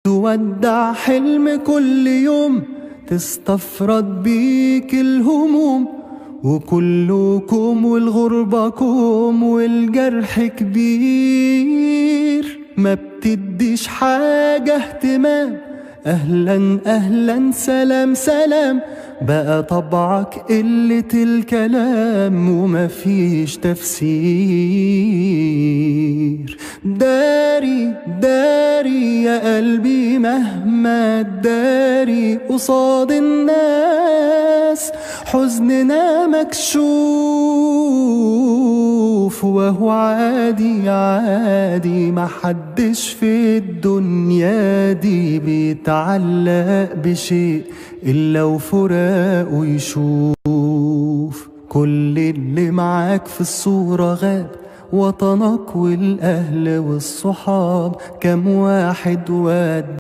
تودع حلم كل يوم تستفرد بيك الهموم، وكلكم والغربكم والجرح كبير، ما بتديش حاجة اهتمام، أهلا أهلا سلام سلام، بقى طبعك قلة الكلام ومفيش تفسير. داري داري يا قلبي مهما تداري قصاد الناس، حزننا مكشوف وهو عادي عادي، محدش في الدنيا دي بيتعلق بشيء إلا وفراقه يشوف. كل اللي معاك في الصورة غاب، وطنك والأهل والصحاب، كم واحد ود